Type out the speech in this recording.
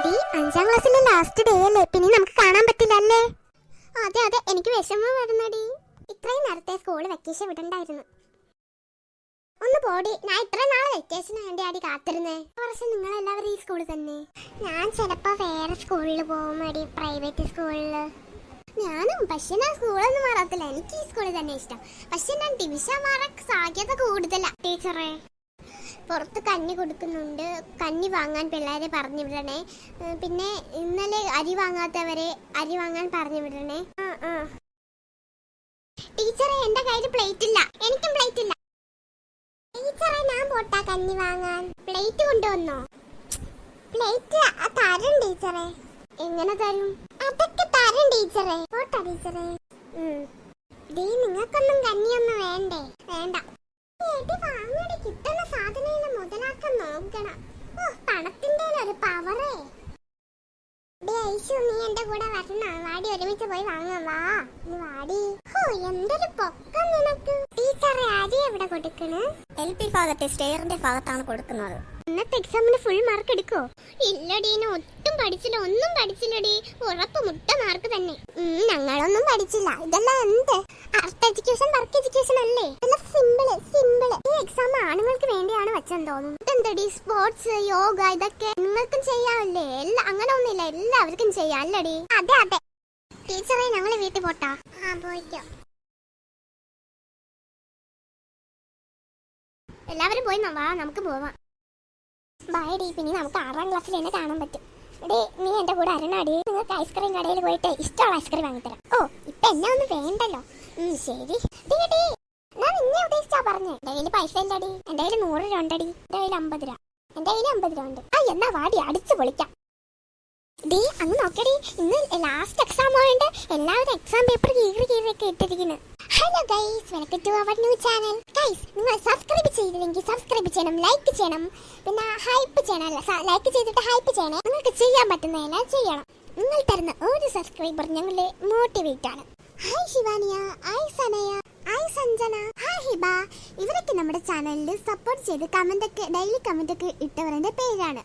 അഞ്ചാം ക്ലാസ്സിലെ last day അല്ലേ, പിന്നെ നമുക്ക് കാണാൻ പറ്റില്ലല്ലേ? അതെ അതെ, എനിക്ക് വിഷമം വരുന്നടി. ഇത്രയും നേരത്തെ സ്കൂൾ വെക്കേഷൻ വിടണ്ടായിരുന്നു. ഒന്ന് പോടി, ഞാൻ ഇത്ര നാളെ വെക്കേഷന് വേണ്ടി ആടി കാത്തിരുന്നേ. കുറച്ച് നിങ്ങൾ എല്ലാവരും ഈ സ്കൂളിൽ തന്നെ. ഞാൻ ചിലപ്പോ വേറെ സ്കൂളിൽ പോകും അടി, പ്രൈവറ്റ് സ്കൂളില്. ഞാനും പക്ഷെ ഞാൻ സ്കൂളൊന്നും മാറത്തില്ല, എനിക്ക് ഈ സ്കൂളിൽ തന്നെ ഇഷ്ടം. പക്ഷെ ഞാൻ ഡിവിഷൻ മാറാൻ സാധ്യത കൂടുതലാ ടീച്ചറെ. പുറത്ത് കഞ്ഞി കൊടുക്കുന്നുണ്ട്, കഞ്ഞി വാങ്ങാൻ പിള്ളേരെ പറഞ്ഞു വിടണേ. പിന്നെ ഇന്നലെ അരി വാങ്ങാത്തവരെ അരി വാങ്ങാൻ പറഞ്ഞു വിടണേ. ടീച്ചറെ എന്റെ കയ്യിൽ പ്ലേറ്റ് ഇല്ല, എനിക്കും പ്ലേറ്റ് ഇല്ല. ടീച്ചറെ ഞാൻ പോട്ടാ കഞ്ഞി വാങ്ങാൻ. പ്ലേറ്റ് കൊണ്ടുവന്നോ? പ്ലേറ്റ് തരും ടീച്ചറെ. എങ്ങനെ തരും? അതൊക്കെ തരും ടീച്ചറെ. പോട്ടാ ടീച്ചറെ. നിങ്ങൾക്കൊന്നും കഞ്ഞിയൊന്നും വേണ്ടേ? വേണ്ട. കിട്ടുന്ന സാധനം മുതലാക്കാൻ നോക്കണം. പണത്തിന്റെ ഒരു പവറേ. നീ എന്റെ കൂടെ വരണം, വാടി ഒരുമിച്ച് പോയി വാങ്ങാം. വാ നീ വാടി. എന്തൊരു പൊക്കം നിനക്ക്. ടീച്ചറെ അരി എവിടെ കൊടുക്കണേ? LP ഭാഗത്തെ സ്റ്റെയറിന്റെ ഭാഗത്താണ് കൊടുക്കുന്നത്. ഇന്നത്തെ എക്സാമിന് ഫുൾ മാർക്ക് എടുക്കോ? ഇല്ലടി, ഒട്ടും പഠിച്ചില്ല, ഒന്നും പഠിച്ചില്ലടി. ഉറപ്പ് മുട്ട മാർക്ക് തന്നെ. ഞങ്ങളൊന്നും പഠിച്ചില്ല. ഇതെല്ലാം എന്ത് ആർട്ട് എഡ്യൂക്കേഷൻ, വർക്ക് എഡ്യൂക്കേഷൻ അല്ലേ? ഇതെല്ലാം സിമ്പിള് സിമ്പിള്. ഈ എക്സാം ആണുങ്ങൾക്ക് വേണ്ടിയാണ് വെച്ചെന്ന് തോന്നുന്നു. ഇതെന്തടി സ്പോർട്സ്, യോഗ ഇതൊക്കെ നിങ്ങൾക്കും ചെയ്യാമല്ലേ? അങ്ങനെ ഒന്നുമില്ല, എല്ലാവർക്കും ചെയ്യാം അല്ലടി? അതെ അതെ. ടീച്ചറെ ഞങ്ങള് വീട്ടിൽ പോട്ടാ? പോയിക്കോ. എല്ലാവരും പോയി വാ, നമുക്ക് പോവാം. ബൈഡി, പിന്നെ നമുക്ക് 6ാം ക്ലാസ്സിൽ തന്നെ കാണാൻ പറ്റും. എടേ നീ എന്റെ കൂടെ അരണാടി. നിങ്ങൾക്ക് ഐസ്ക്രീം കടയിൽ പോയിട്ട് ഇഷ്ടമുള്ള ഐസ്ക്രീം വാങ്ങിത്തരാം. ഇപ്പൊ എന്നെ ഒന്നും വേണ്ടല്ലോ. ശരി. ഞാൻ നിന്നെ ഉദ്ദേശിച്ചാ പറഞ്ഞേ. എന്റെ കയ്യിൽ പൈസ ഇല്ലടി. എന്റെ കയ്യിൽ 100 രൂപ ഉണ്ടടി. എന്റെ കയ്യിൽ 50 രൂപ. എന്റെ കയ്യിൽ 50 രൂപ ഉണ്ട്. എന്നാ വാടി, അടിച്ചു പൊളിക്കാം. അങ്ങ് നോക്കടി, ഇന്ന് ലാസ്റ്റ് എക്സാം ആയതുകൊണ്ട് എല്ലാവരും എക്സാം പേപ്പർ കീറിയൊക്കെ ഇട്ടിരിക്കുന്നു. Hello guys, welcome to our new channel. Guys, നിങ്ങൾ സബ്സ്ക്രൈബ് ചെയ്തില്ലെങ്കിൽ സബ്സ്ക്രൈബ് ചെയ്യണം, ലൈക്ക് ചെയ്യണം, പിന്നെ ഹൈപ്പ് ചെയ്യണം. ലൈക്ക് ചെയ്തിട്ട് ഹൈപ്പ് ചെയ്യണേ. നിങ്ങൾക്ക് ചെയ്യാൻ പറ്റുന്നതെല്ലാം ചെയ്യണം. നിങ്ങൾ തരുന്ന ഒരു സബ്സ്ക്രൈബർ ഞങ്ങളെ മോട്ടിവേറ്റ് ആണ്. Hi Shivaniya, hi Sanaya, hi Sanjana, hi Hiba. ഇവരൊക്കെ നമ്മുടെ ചാനലിൽ സപ്പോർട്ട് ചെയ്ത് ഡെയിലി കമന്റ് ഒക്കെ ഇട്ടവരുടെ പേരാണ്.